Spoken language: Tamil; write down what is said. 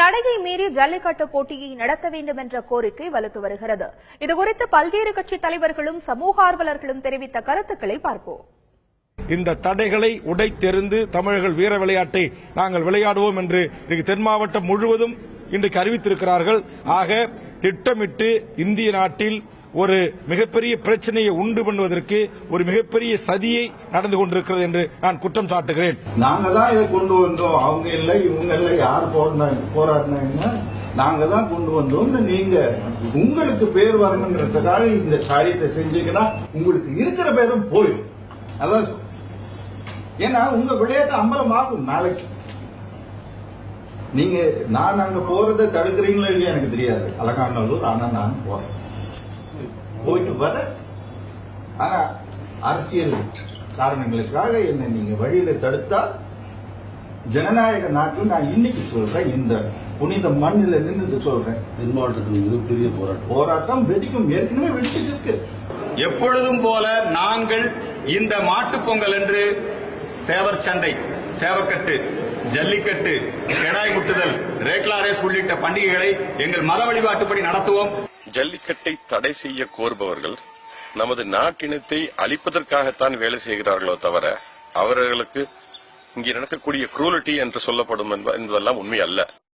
தடையை மீறி ஜல்லிக்கட்டு போட்டியை நடத்த வேண்டும் என்ற கோரிக்கை வலுத்து வருகிறது. இதுகுறித்து பல்வேறு கட்சித் தலைவர்களும் சமூக ஆர்வலர்களும் தெரிவித்த கருத்துக்களை பார்ப்போம். இந்த தடைகளை உடைத்தெறிந்து தமிழர்கள் வீர விளையாட்டை நாங்கள் விளையாடுவோம் என்று தென் மாவட்டம் முழுவதும் இன்றைக்கு அறிவித்திருக்கிறார்கள். ஆக திட்டமிட்டு இந்திய நாட்டில் ஒரு மிகப்பெரிய பிரச்சனையை உண்டு பண்ணுவதற்கு ஒரு மிகப்பெரிய சதியை நடந்து கொண்டிருக்கிறது என்று நான் குற்றம் சாட்டுகிறேன். நாங்க தான் இதை கொண்டு வந்தோம், அவங்க இல்லை இவங்க இல்லை, யார் போராடினாங்க, நாங்க தான் கொண்டு வந்தோம். நீங்க உங்களுக்கு பேர் வரணுங்கிறதுக்காக இந்த காரியத்தை செஞ்சீங்கன்னா உங்களுக்கு இருக்கிற பேரும் போயிடும். அதான் ஏன்னா உங்க விளையாட்டு அம்பலமாகும். நாளைக்கு நீங்க நான் அங்க போறதை தடுக்கிறீங்களோ இல்லையா எனக்கு தெரியாது, அலங்காநல்லூர். ஆனா நான் போறேன், போயிட்டு வர. ஆனா அரசியல் காரணங்களுக்காக என்ன நீங்க வழியில தடுத்தா, ஜனநாயக நாட்டில் நான் இன்னைக்கு சொல்றேன், இந்த புனித மண்ணில் நின்று சொல்றேன், தென் மாவட்டத்தில் மிகப்பெரிய போராட்டம் வெடிக்கும். ஏற்கனவே வெடிச்சிட்டு இருக்கு. எப்பொழுதும் போல நாங்கள் இந்த மாட்டுப் பொங்கல் என்று சேவர் சண்டை, சேவக்கட்டு, ஜல்லிக்கட்டு, கெடாய் முட்டுதல், ரேக்லா ரேஸ் உள்ளிட்ட பண்டிகைகளை எங்கள் மத வழிபாட்டுப்படி நடத்துவோம். ஜல்லிக்கட்டை தடை செய்ய கோருபவர்கள் நமது நாட்டினத்தை அழிப்பதற்காகத்தான் வேலை செய்கிறார்களோ தவிர அவர்களுக்கு இங்கே நடக்கக்கூடிய குரூலிட்டி என்று சொல்லப்படும் என்பதெல்லாம் உண்மை அல்ல.